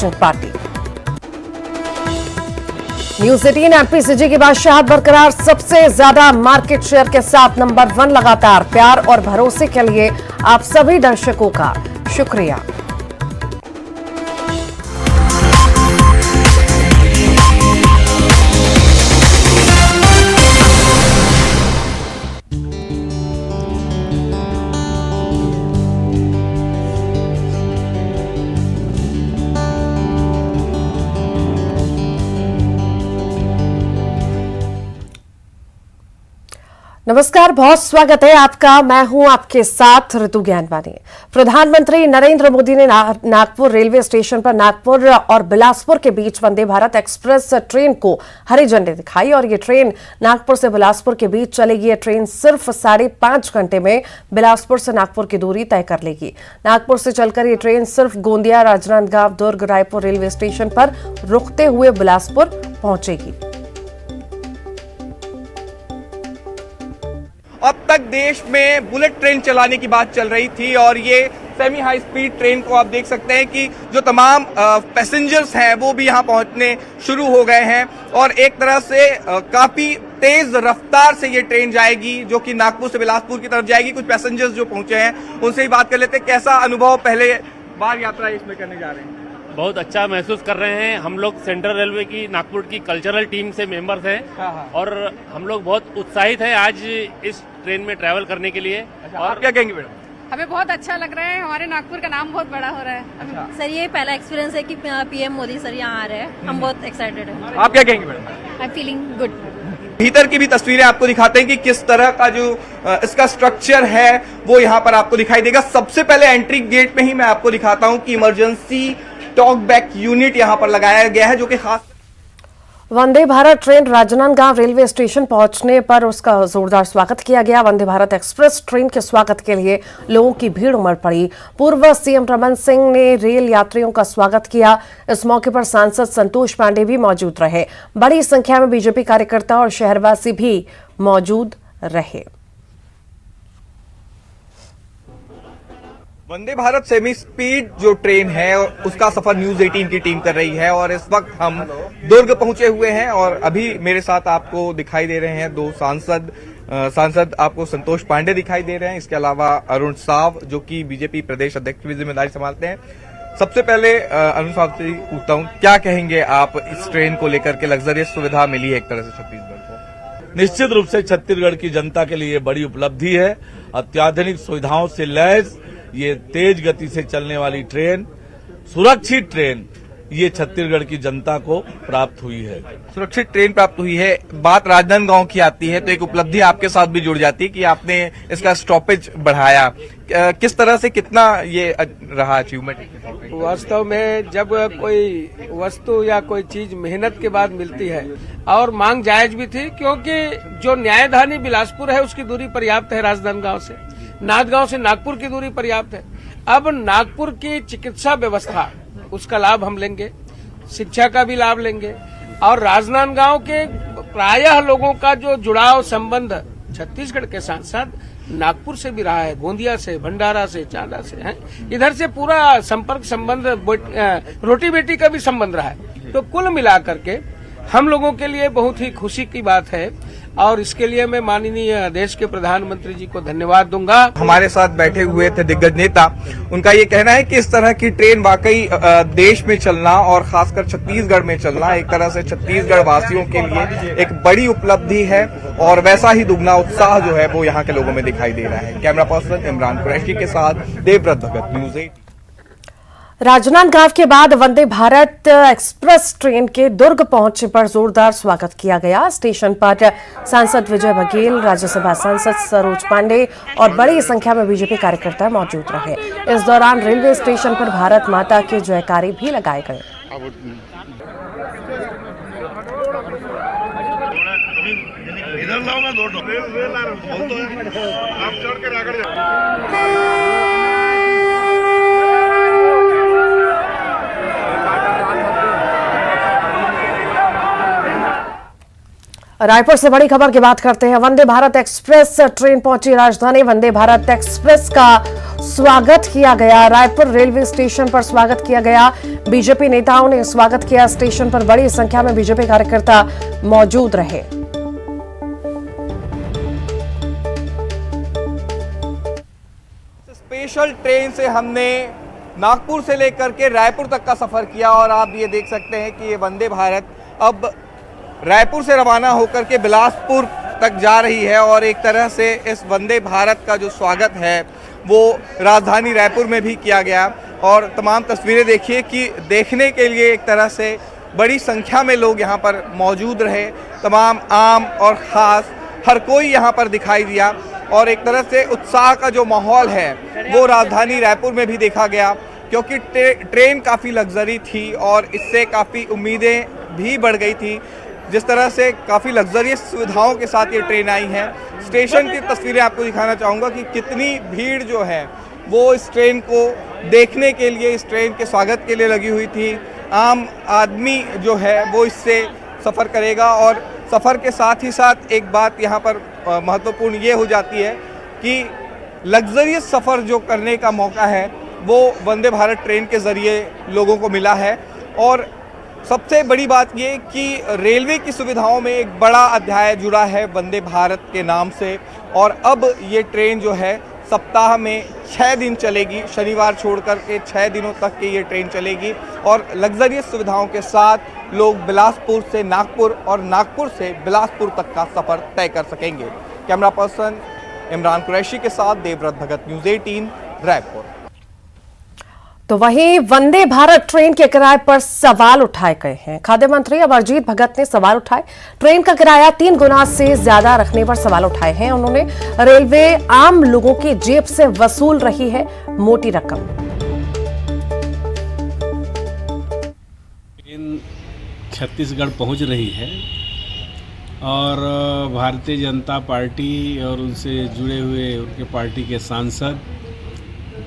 Intelligent party. News 18 MPCG की बादशाहत बरकरार, सबसे ज्यादा मार्केट शेयर के साथ नंबर 1 लगातार। प्यार और भरोसे के लिए आप सभी दर्शकों का शुक्रिया। नमस्कार, बहुत स्वागत है आपका। मैं हूं आपके साथ ऋतु ज्ञानवानी। प्रधानमंत्री नरेंद्र मोदी ने नागपुर रेलवे स्टेशन पर नागपुर और बिलासपुर के बीच वंदे भारत एक्सप्रेस ट्रेन को हरी झंडी दिखाई और ये ट्रेन नागपुर से बिलासपुर के बीच चलेगी। ये ट्रेन सिर्फ 5.5 घंटे में बिलासपुर से नागपुर की दूरी तय कर लेगी। नागपुर से चलकर ये ट्रेन सिर्फ गोंदिया, राजनांदगांव, दुर्ग, रायपुर रेलवे स्टेशन पर रुकते हुए बिलासपुर पहुंचेगी। अब तक देश में बुलेट ट्रेन चलाने की बात चल रही थी और ये सेमी हाई स्पीड ट्रेन को आप देख सकते हैं कि जो तमाम पैसेंजर्स हैं वो भी यहाँ पहुंचने शुरू हो गए हैं और एक तरह से काफी तेज रफ्तार से ये ट्रेन जाएगी जो कि नागपुर से बिलासपुर की तरफ जाएगी। कुछ पैसेंजर्स जो पहुंचे हैं उनसे ही बात कर लेते हैं। कैसा अनुभव पहले बार यात्रा इसमें करने जा रहे हैं? बहुत अच्छा महसूस कर रहे हैं। हम लोग सेंट्रल रेलवे की नागपुर की कल्चरल टीम से मेंबर्स हैं और हम लोग बहुत उत्साहित हैं आज इस ट्रेन में ट्रैवल करने के लिए। और आप क्या कहेंगे मैडम? हमें बहुत अच्छा लग रहा है, हमारे नागपुर का नाम बहुत बड़ा हो रहा है। सर ये पहला एक्सपीरियंस है कि पीएम मोदी सर यहाँ आ रहे हैं, हम बहुत एक्साइटेड हैं। आप क्या कहेंगे madam? I am feeling good. भीतर की भी तस्वीरें आपको दिखाते हैं कि किस तरह का जो इसका स्ट्रक्चर है वो यहाँ पर आपको दिखाई देगा। सबसे पहले एंट्री गेट में ही मैं आपको दिखाता हूँ कि इमरजेंसी टॉक बैक यूनिट यहाँ पर लगाया गया है जो कि खास Vande Bharat train Rajnandgaon railway station पहुंचने पर उसका जोरदार स्वागत किया गया। वंदे भारत एक्सप्रेस ट्रेन के स्वागत के लिए लोगों की भीड़ उमड़ पड़ी। पूर्व सीएम रमन सिंह ने रेल यात्रियों का स्वागत किया। इस मौके पर सांसद संतोष पांडे भी मौजूद रहे। बड़ी संख्या में बीजेपी कार्यकर्ता और शहरवासी भी मौजूद रहे। वंदे भारत सेमी स्पीड जो ट्रेन है उसका सफर न्यूज 18 की टीम कर रही है और इस वक्त हम दुर्ग पहुंचे हुए हैं और अभी मेरे साथ आपको दिखाई दे रहे हैं दो सांसद आपको संतोष पांडे दिखाई दे रहे हैं। इसके अलावा अरुण साव जो कि बीजेपी प्रदेश अध्यक्ष की जिम्मेदारी संभालते हैं। सबसे पहले अरुण साव से पूछता हूं, क्या कहेंगे आप इस ट्रेन को लेकर के? लग्जरियस सुविधा मिली है एक तरह से छत्तीसगढ़ को। निश्चित रूप से छत्तीसगढ़ की जनता के लिए बड़ी उपलब्धि है। अत्याधुनिक सुविधाओं से लैस ये तेज गति से चलने वाली ट्रेन, सुरक्षित ट्रेन, ये छत्तीसगढ़ की जनता को प्राप्त हुई है। सुरक्षित ट्रेन प्राप्त हुई है। बात राजनांदगांव की आती है तो एक उपलब्धि आपके साथ भी जुड़ जाती है कि आपने इसका स्टॉपेज बढ़ाया। किस तरह से कितना ये रहा अचीवमेंट? वास्तव में जब कोई वस्तु या कोई चीज मेहनत के बाद मिलती है और मांग जायज भी थी, क्योंकि जो न्यायधानी बिलासपुर है उसकी दूरी पर्याप्त है राजनांदगांव से, नांदगांव से नागपुर की दूरी पर्याप्त है। अब नागपुर की चिकित्सा व्यवस्था उसका लाभ हम लेंगे, शिक्षा का भी लाभ लेंगे और राजनांदगांव के प्रायः लोगों का जो जुड़ाव संबंध छत्तीसगढ़ के साथ साथ नागपुर से भी रहा है, गोंदिया से, भंडारा से, चांदा से है, इधर से पूरा संपर्क संबंध, रोटी बेटी का भी संबंध रहा है। तो कुल मिलाकर के हम लोगों के लिए बहुत ही खुशी की बात है और इसके लिए मैं माननीय देश के प्रधानमंत्री जी को धन्यवाद दूंगा। हमारे साथ बैठे हुए थे दिग्गज नेता, उनका ये कहना है कि इस तरह की ट्रेन वाकई देश में चलना और खासकर छत्तीसगढ़ में चलना एक तरह से छत्तीसगढ़ वासियों के लिए एक बड़ी उपलब्धि है और वैसा ही दुगना उत्साह जो है वो यहाँ के लोगों में दिखाई दे रहा है। कैमरा पर्सन इमरान कुरैशी के साथ देवव्रत भगत, न्यूज 8। राजनांदगांव के बाद वंदे भारत एक्सप्रेस ट्रेन के दुर्ग पहुंचने पर जोरदार स्वागत किया गया। स्टेशन पर सांसद विजय बघेल, राज्यसभा सांसद सरोज पांडे और बड़ी संख्या में बीजेपी कार्यकर्ता मौजूद रहे। इस दौरान रेलवे स्टेशन पर भारत माता के जयकारे भी लगाए गए। रायपुर से बड़ी खबर की बात करते हैं। वंदे भारत एक्सप्रेस ट्रेन पहुंची राजधानी। वंदे भारत एक्सप्रेस का स्वागत किया गया। रायपुर रेलवे स्टेशन पर स्वागत किया गया। बीजेपी नेताओं ने स्वागत किया। स्टेशन पर बड़ी संख्या में बीजेपी कार्यकर्ता मौजूद रहे। स्पेशल ट्रेन से हमने नागपुर से लेकर के रायपुर तक का सफर किया और आप ये देख सकते हैं कि ये वंदे भारत अब रायपुर से रवाना होकर के बिलासपुर तक जा रही है और एक तरह से इस वंदे भारत का जो स्वागत है वो राजधानी रायपुर में भी किया गया और तमाम तस्वीरें देखिए कि देखने के लिए एक तरह से बड़ी संख्या में लोग यहाँ पर मौजूद रहे। तमाम आम और ख़ास हर कोई यहाँ पर दिखाई दिया और एक तरह से उत्साह का जो माहौल है वो राजधानी रायपुर में भी देखा गया क्योंकि ट्रेन काफ़ी लग्जरी थी और इससे काफ़ी उम्मीदें भी बढ़ गई थी। जिस तरह से काफ़ी लग्जरियस सुविधाओं के साथ ये ट्रेन आई है। स्टेशन की तस्वीरें आपको दिखाना चाहूँगा कि कितनी भीड़ जो है वो इस ट्रेन को देखने के लिए, इस ट्रेन के स्वागत के लिए लगी हुई थी। आम आदमी जो है वो इससे सफ़र करेगा और सफ़र के साथ ही साथ एक बात यहाँ पर महत्वपूर्ण ये हो जाती है कि लग्जरियस सफ़र जो करने का मौका है वो वंदे भारत ट्रेन के ज़रिए लोगों को मिला है। और सबसे बड़ी बात ये कि रेलवे की सुविधाओं में एक बड़ा अध्याय जुड़ा है वंदे भारत के नाम से और अब ये ट्रेन जो है सप्ताह में 6 दिन चलेगी। शनिवार छोड़कर के 6 दिनों तक की ये ट्रेन चलेगी और लग्जरियस सुविधाओं के साथ लोग बिलासपुर से नागपुर और नागपुर से बिलासपुर तक का सफ़र तय कर सकेंगे। कैमरा पर्सन इमरान कुरैशी के साथ देवव्रत भगत, न्यूज़ 18 रायपुर। तो वहीं वंदे भारत ट्रेन के किराए पर सवाल उठाए गए हैं। खाद्य मंत्री अमरजीत भगत ने सवाल उठाए। ट्रेन का किराया 3 गुना से ज्यादा रखने पर सवाल उठाए हैं उन्होंने। रेलवे आम लोगों की जेब से वसूल रही है मोटी रकम। ट्रेन छत्तीसगढ़ पहुंच रही है और भारतीय जनता पार्टी और उनसे जुड़े हुए उनके पार्टी के सांसद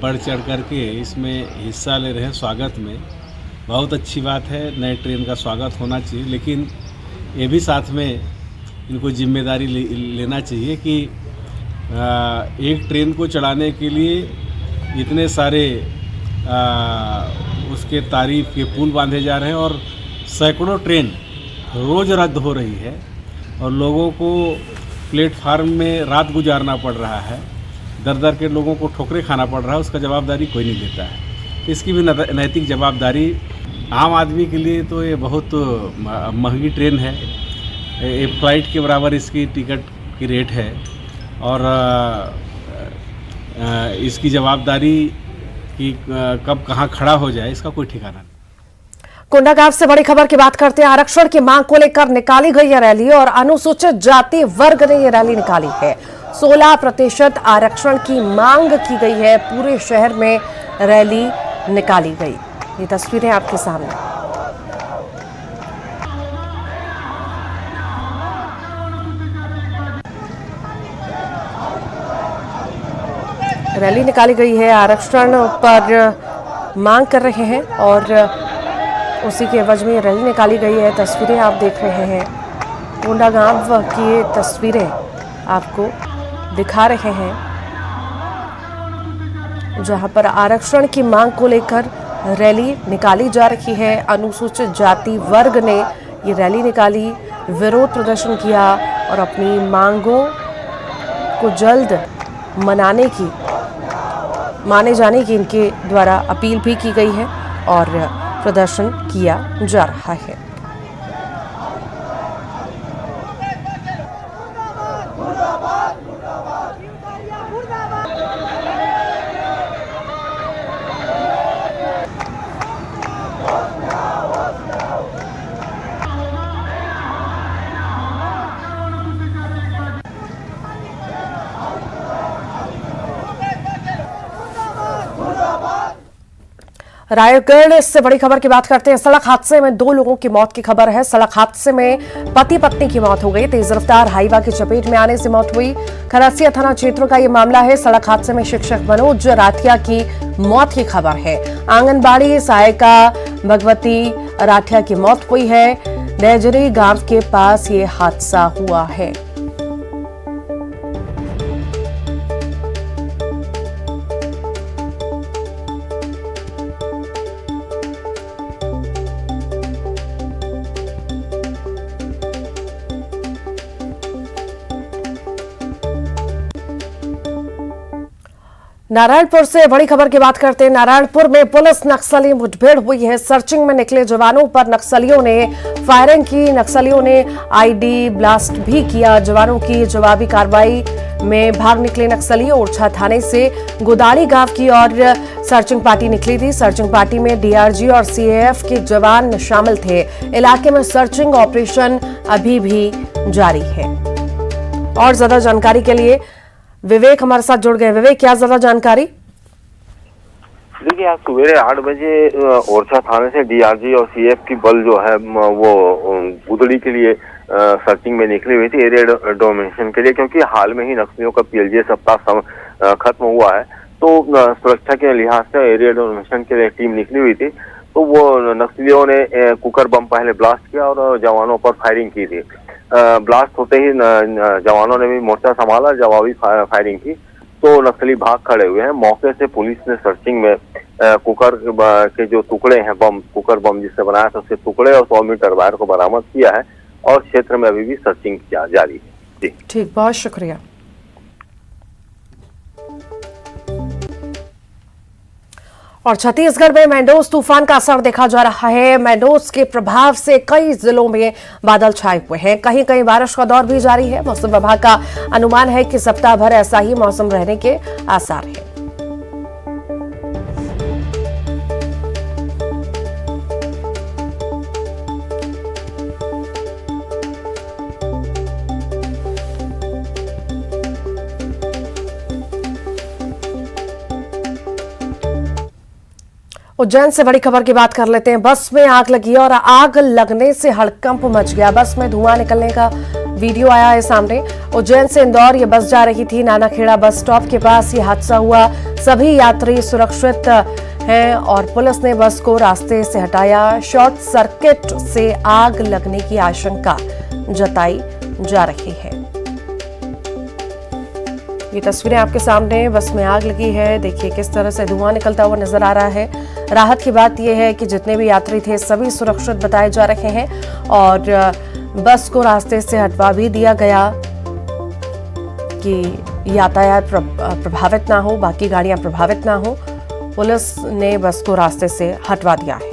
बढ़ चढ़ करके इसमें हिस्सा ले रहे हैं स्वागत में। बहुत अच्छी बात है, नए ट्रेन का स्वागत होना चाहिए, लेकिन ये भी साथ में इनको जिम्मेदारी लेना चाहिए कि एक ट्रेन को चलाने के लिए इतने सारे उसके तारीफ के पुल बांधे जा रहे हैं और सैकड़ों ट्रेन रोज़ रद्द हो रही है और लोगों को प्लेटफार्म में रात गुजारना पड़ रहा है। दर दर के लोगों को ठोकरे खाना पड़ रहा है, उसका जवाबदारी कोई नहीं लेता है। इसकी भी नैतिक जवाबदारी आम आदमी के लिए तो ये बहुत महंगी ट्रेन है। एक फ्लाइट के बराबर इसकी टिकट की रेट है और इसकी जवाबदारी कि कब कहाँ खड़ा हो जाए इसका कोई ठिकाना नहीं। कोंडागांव से बड़ी खबर की बात करते हैं। आरक्षण की मांग को लेकर निकाली गई यह रैली और अनुसूचित जाति वर्ग ने यह रैली निकाली है। 16% आरक्षण की मांग की गई है। पूरे शहर में रैली निकाली गई। ये तस्वीरें आपके सामने। रैली निकाली गई है, आरक्षण पर मांग कर रहे हैं और उसी के एवज में रैली निकाली गई है। तस्वीरें आप देख रहे हैं, कोंडागांव की ये तस्वीरें आपको दिखा रहे हैं जहां पर आरक्षण की मांग को लेकर रैली निकाली जा रही है। अनुसूचित जाति वर्ग ने ये रैली निकाली, विरोध प्रदर्शन किया और अपनी मांगों को जल्द माने जाने की इनके द्वारा अपील भी की गई है और प्रदर्शन किया जा रहा है। रायगढ़ से बड़ी खबर की बात करते हैं। सड़क हादसे में 2 लोगों की मौत की खबर है। सड़क हादसे में पति पत्नी की मौत हो गई। तेज रफ्तार हाईवा की चपेट में आने से मौत हुई। खरसिया थाना क्षेत्र का ये मामला है। सड़क हादसे में शिक्षक मनोज राठिया की मौत की खबर है। आंगनबाड़ी सहायिका भगवती राठिया की मौत हुई है। नैजरी गांव के पास ये हादसा हुआ है। नारायणपुर से बड़ी खबर की बात करते हैं। नारायणपुर में पुलिस नक्सली मुठभेड़ हुई है। सर्चिंग में निकले जवानों पर नक्सलियों ने फायरिंग की। नक्सलियों ने आईडी ब्लास्ट भी किया। जवानों की जवाबी कार्रवाई में भाग निकले नक्सली ओरछा थाने से गोदाड़ी गांव की ओर सर्चिंग पार्टी निकली थी। सर्चिंग पार्टी में डीआरजी और सीएएफ के जवान शामिल थे। इलाके में सर्चिंग ऑपरेशन अभी भी जारी है। और ज्यादा जानकारी के लिए विवेक हमारे साथ जुड़ गए। विवेक, क्या ज्यादा जानकारी? देखिए, आज सवेरे 8 बजे ओरछा थाने से डीआरजी और सीएफ की बल जो है वो गुदड़ी के लिए सर्चिंग में निकली हुई थी एरिया डोमिनेशन के लिए, क्योंकि हाल में ही नक्सलियों का पीएलजे सप्ताह खत्म हुआ है। तो सुरक्षा के लिहाज से एरिया डोमिनेशन के लिए टीम निकली हुई थी। तो वो नक्सलियों ने कुकर बम पहले ब्लास्ट किया और जवानों पर फायरिंग की थी। ब्लास्ट होते ही जवानों ने भी मोर्चा संभाला, जवाबी फायरिंग की। तो नक्सली भाग खड़े हुए हैं। मौके से पुलिस ने सर्चिंग में कुकर के जो टुकड़े हैं, कुकर बम जिससे बनाया था, उसके टुकड़े और 100 मीटर वायर को बरामद किया है और क्षेत्र में अभी भी सर्चिंग जारी है। जी ठीक, बहुत शुक्रिया। और छत्तीसगढ़ में मैंडोज तूफान का असर देखा जा रहा है। मैंडोज के प्रभाव से कई जिलों में बादल छाए हुए हैं। कहीं कहीं बारिश का दौर भी जारी है। मौसम विभाग का अनुमान है कि सप्ताह भर ऐसा ही मौसम रहने के आसार हैं। उज्जैन से बड़ी खबर की बात कर लेते हैं। बस में आग लगी और आग लगने से हड़कंप मच गया। बस में धुआं निकलने का वीडियो आया है सामने। उज्जैन से इंदौर ये बस जा रही थी। नानाखेड़ा बस स्टॉप के पास ये हादसा हुआ। सभी यात्री सुरक्षित हैं और पुलिस ने बस को रास्ते से हटाया। शॉर्ट सर्किट से आग लगने की आशंका जताई जा रही है। ये तस्वीरें आपके सामने, बस में आग लगी है। देखिए किस तरह से धुआं निकलता हुआ नजर आ रहा है। राहत की बात यह है कि जितने भी यात्री थे सभी सुरक्षित बताए जा रहे हैं और बस को रास्ते से हटवा भी दिया गया कि यातायात प्रभावित ना हो, बाकी गाड़ियां प्रभावित ना हो। पुलिस ने बस को रास्ते से हटवा दिया है।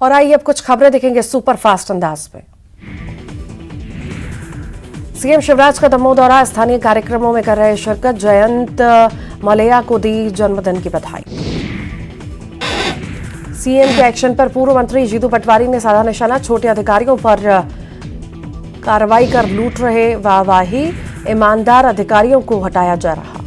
और आइए अब कुछ खबरें देखेंगे सुपर फास्ट अंदाज में। सीएम शिवराज का दमोह दौरा, स्थानीय कार्यक्रमों में कर रहे शिरकत। जयंत मलैया को दी जन्मदिन की बधाई। सीएम के एक्शन पर पूर्व मंत्री जीतू पटवारी ने साधा निशाना। छोटे अधिकारियों पर कार्रवाई कर लूट रहे वाहवाही, ईमानदार अधिकारियों को हटाया जा रहा।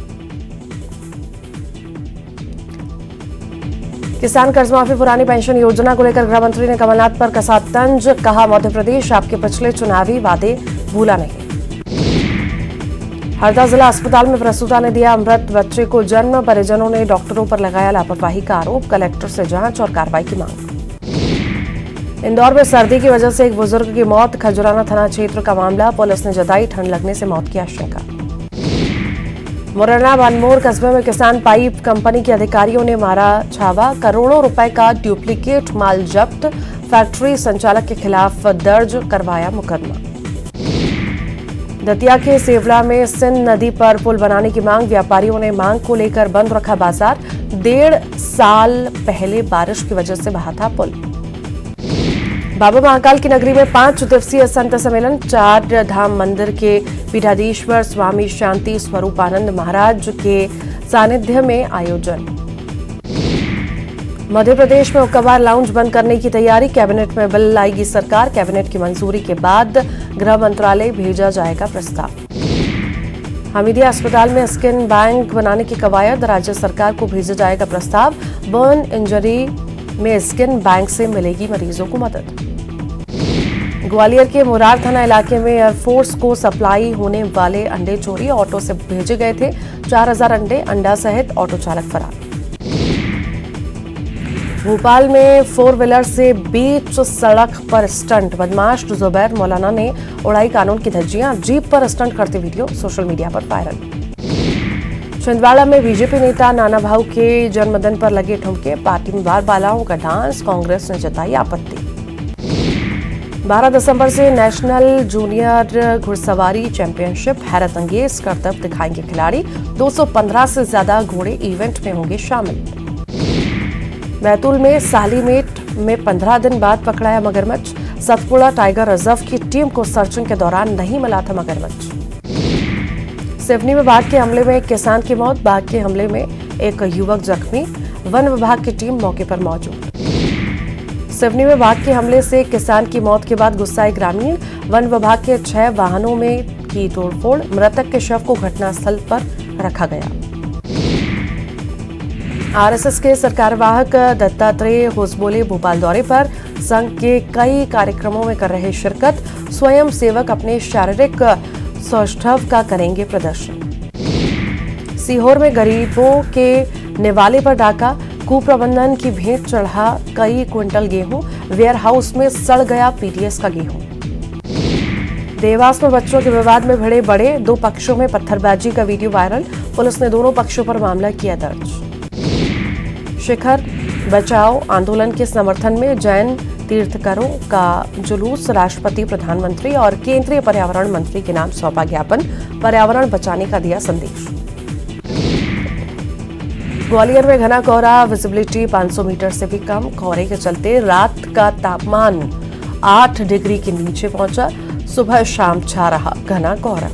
किसान कर्जमाफी पुरानी पेंशन योजना को लेकर गृह मंत्री ने कमलनाथ पर कसा तंज। कहा, मध्य प्रदेश आपके पिछले चुनावी वादे भूला नहीं। हरदा जिला अस्पताल में प्रसूता ने दिया मृत बच्चे को जन्म। परिजनों ने डॉक्टरों पर लगाया लापरवाही का आरोप। कलेक्टर से जांच और कार्रवाई की मांग। इंदौर में सर्दी की वजह से एक बुजुर्ग की मौत। खजुराना थाना क्षेत्र का मामला। पुलिस ने जताई ठंड लगने से मौत की आशंका। मुरैना बनमोर कस्बे में किसान पाइप कंपनी के अधिकारियों ने मारा छावा। करोड़ों रुपए का डुप्लीकेट माल जब्त। फैक्ट्री संचालक के खिलाफ दर्ज करवाया मुकदमा। दतिया के सेवला में सिंध नदी पर पुल बनाने की मांग। व्यापारियों ने मांग को लेकर बंद रखा बाजार। 1.5 साल पहले बारिश की वजह से बहा था पुल। बाबा महाकाल की नगरी में 5 दिवसीय संत सम्मेलन। 4 धाम मंदिर के पीठाधीश्वर स्वामी शांति स्वरूपानंद महाराज के सानिध्य में आयोजन। मध्य प्रदेश में हुक्काबार लाउंज बंद करने की तैयारी। कैबिनेट में बिल लाएगी सरकार। कैबिनेट की मंजूरी के बाद गृह मंत्रालय भेजा जाएगा प्रस्ताव। हमीदिया अस्पताल में स्किन बैंक बनाने की कवायद। राज्य सरकार को भेजा जाएगा प्रस्ताव। बर्न इंजरी में स्किन बैंक से मिलेगी मरीजों को मदद। ग्वालियर के मुरार थाना इलाके में एयरफोर्स को सप्लाई होने वाले अंडे चोरी। ऑटो से भेजे गए थे 4000 अंडे। अंडा सहित ऑटो चालक फरार। भोपाल में 4 व्हीलर से बीच सड़क पर स्टंट। बदमाश जुबैर मौलाना ने उड़ाई कानून की धज्जियां। जीप पर स्टंट करते वीडियो सोशल मीडिया पर वायरल। छिंदवाड़ा में बीजेपी नेता नाना भाऊ के जन्मदिन पर लगे ठुमके। पार्टी में बार बालाओं का डांस। कांग्रेस ने जताई आपत्ति। 12 दिसंबर से नेशनल जूनियर घुड़सवारी चैंपियनशिप हैरत अंगेज करतब दिखाएंगे खिलाड़ी। 215 से ज्यादा घोड़े इवेंट में होंगे शामिल। बैतूल में सालीमेट में 15 दिन बाद पकड़ाया मगरमच्छ। सतपुड़ा टाइगर रिजर्व की टीम को सर्चिंग के दौरान नहीं मिला था मगरमच्छ। सिवनी में बाघ के हमले में एक किसान की मौत। बाघ के हमले में एक युवक जख्मी। वन विभाग की टीम मौके पर मौजूद। सिवनी में बाघ के हमले से किसान की मौत के बाद गुस्साए ग्रामीण। वन विभाग के 6 वाहनों में की तोड़फोड़। मृतक के शव को घटनास्थल पर रखा गया। आरएसएस के सरकारवाहक दत्तात्रेय होसबोले भोपाल दौरे पर। संघ के कई कार्यक्रमों में कर रहे शिरकत। स्वयं सेवक अपने शारीरिक सौष्ठव का करेंगे प्रदर्शन। सीहोर में गरीबों के निवाले पर डाका। कुप्रबंधन की भेंट चढ़ा कई क्विंटल गेहूं। वेयर हाउस में सड़ गया पीडीएस का गेहूं। देवास में बच्चों के विवाद में भिड़े बड़े। 2 पक्षों में पत्थरबाजी का वीडियो वायरल। पुलिस ने दोनों पक्षों पर मामला किया दर्ज। शिखर बचाओ आंदोलन के समर्थन में जैन तीर्थंकरों का जुलूस। राष्ट्रपति, प्रधानमंत्री और केंद्रीय पर्यावरण मंत्री के नाम सौंपा ज्ञापन। पर्यावरण बचाने का दिया संदेश। ग्वालियर में घना कोहरा। विजिबिलिटी 500 मीटर से भी कम। कोहरे के चलते रात का तापमान 8 डिग्री के नीचे पहुंचा। सुबह शाम छा रहा घना कोहरा।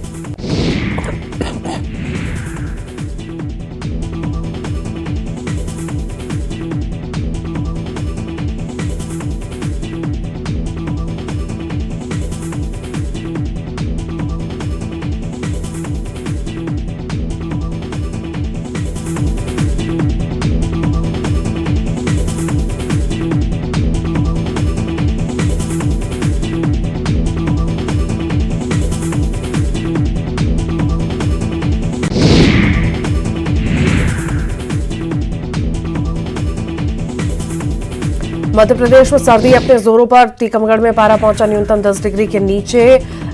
मध्य प्रदेश में सर्दी अपने जोरों पर। टीकमगढ़ में पारा पहुंचा न्यूनतम 10 डिग्री के नीचे।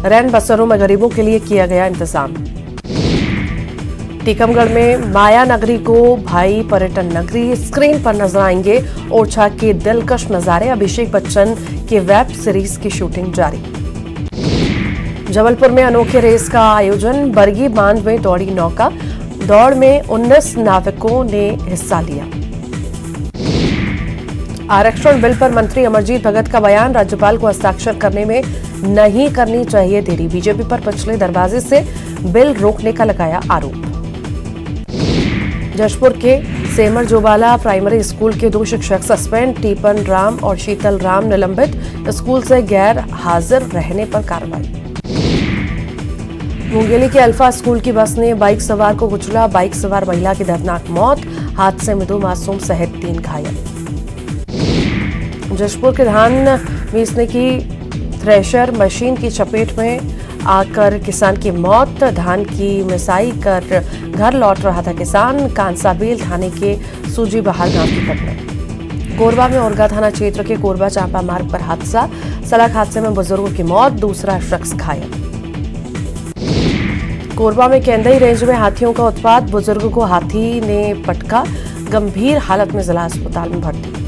रैन बसेरों में गरीबों के लिए किया गया इंतजाम। टीकमगढ़ में माया नगरी को भाई पर्यटन नगरी। स्क्रीन पर नजर आएंगे ओरछा के दिलकश नजारे। अभिषेक बच्चन के वेब सीरीज की शूटिंग जारी। जबलपुर में अनोखे रेस का आयोजन। बरगी बांध में दौड़ी नौका। दौड़ में 19 नाविकों ने हिस्सा लिया। आरक्षण बिल पर मंत्री अमरजीत भगत का बयान। राज्यपाल को हस्ताक्षर करने में नहीं करनी चाहिए देरी। बीजेपी पर पिछले दरवाजे से बिल रोकने का लगाया आरोप। जशपुर के सेमर जोबाला प्राइमरी स्कूल के 2 शिक्षक सस्पेंड। टीपन राम और शीतल राम निलंबित। स्कूल से गैर हाजिर रहने पर कार्रवाई। मुंगेली के अल्फा स्कूल की बस ने बाइक सवार को कुचला। बाइक सवार महिला की दर्दनाक मौत। हादसे में 2 मासूम सहित 3 घायल। जशपुर के धान मीसने की थ्रेशर मशीन की चपेट में आकर किसान की मौत। धान की मिसाई कर घर लौट रहा था किसान। कांसाबेल थाने के सूजी बहार गांव की घटना। कोरबा में ओरगा थाना क्षेत्र के कोरबा चांपा मार्ग पर हादसा। सड़क हादसे में बुजुर्गों की मौत। दूसरा शख्स घायल। कोरबा में केंदई रेंज में हाथियों का उत्पात। बुजुर्ग को हाथी ने पटका। गंभीर हालत में जिला अस्पताल में भर्ती।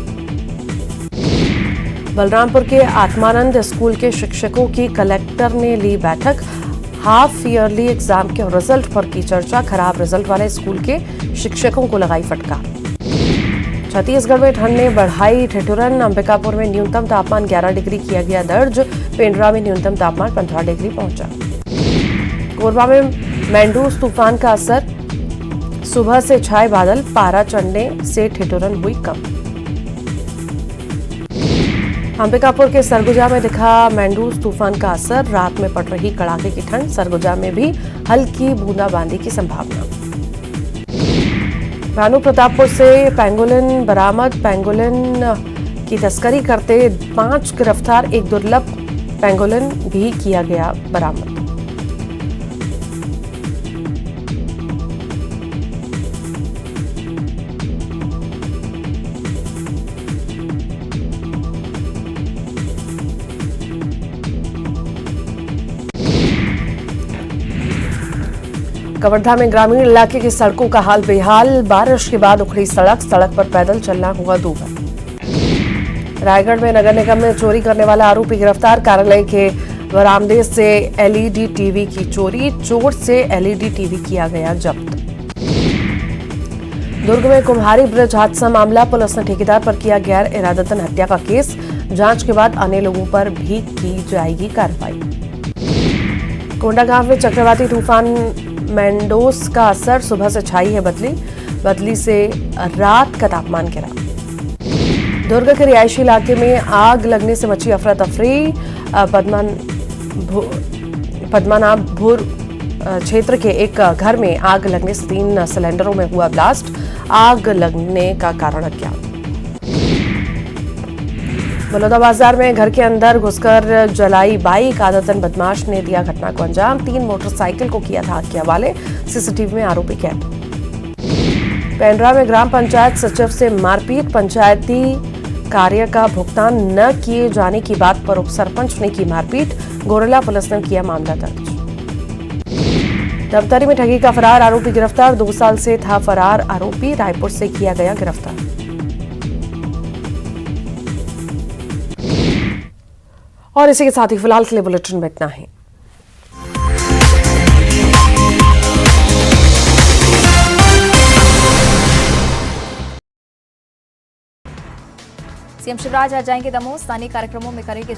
बलरामपुर के आत्मानंद स्कूल के शिक्षकों की कलेक्टर ने ली बैठक। हाफ ईयरली एग्जाम के रिजल्ट पर की चर्चा। खराब रिजल्ट वाले स्कूल के शिक्षकों को लगाई फटकार। छत्तीसगढ़ में ठंड ने बढ़ाई ठिठुरन। अंबिकापुर में न्यूनतम तापमान 11 डिग्री किया गया दर्ज। पेंड्रा में न्यूनतम तापमान 15 डिग्री पहुंचा। कोरबा में मैंडूस तूफान का असर। सुबह से छाए बादल। पारा चढ़ने से ठिठुरन हुई कम। अंबिकापुर के सरगुजा में दिखा मैंडूस तूफान का असर। रात में पड़ रही कड़ाके की ठंड। सरगुजा में भी हल्की बूंदाबांदी की संभावना। भानु प्रतापपुर से पेंगोलिन बरामद। पेंगोलिन की तस्करी करते 5 गिरफ्तार। एक दुर्लभ पेंगोलिन भी किया गया बरामद। कवर्धा में ग्रामीण इलाके की सड़कों का हाल बेहाल। बारिश के बाद उखड़ी सड़क। सड़क पर पैदल चलना हुआ दूभर। रायगढ़ में नगर निगम में चोरी करने वाला आरोपी गिरफ्तार। कार्यालय के बरामदे से एलईडी टीवी की चोरी, चोर से एलईडी टीवी किया गया जब्त। दुर्ग में कुम्हारी ब्रिज हादसा मामला, पुलिस ने ठेकेदार पर किया गैर इरादतन हत्या का केस। जांच के बाद अन्य लोगों पर भी की जाएगी कार्रवाई। कोंडागांव में चक्रवाती तूफान मैंडोस का असर, सुबह से छाई है बदली से रात का तापमान गिरा। दुर्ग के रिहायशी इलाके में आग लगने से मची अफरा तफरी। पद्मनाभपुर क्षेत्र के एक घर में आग लगने से 3 सिलेंडरों में हुआ ब्लास्ट। आग लगने का कारण अज्ञात। बलौदाबाजार में घर के अंदर घुसकर जलाई बाइक, आदतन बदमाश ने दिया घटना को अंजाम। 3 मोटरसाइकिल को किया था आग के हवाले। सीसीटीवी में आरोपी कैद। पेंड्रा में ग्राम पंचायत सचिव से मारपीट, पंचायती कार्य का भुगतान न किए जाने की बात पर उप सरपंच ने की मारपीट। गोरेला पुलिस ने किया मामला दर्ज। दफ्तरी में ठगी का फरार आरोपी गिरफ्तार। 2 साल से था फरार आरोपी, रायपुर से किया गया गिरफ्तार। और इसी के साथ ही फिलहाल के लिए बुलेटिन में इतना ही। सीएम शिवराज आज जाएंगे दमोह, स्थानीय कार्यक्रमों में करेंगे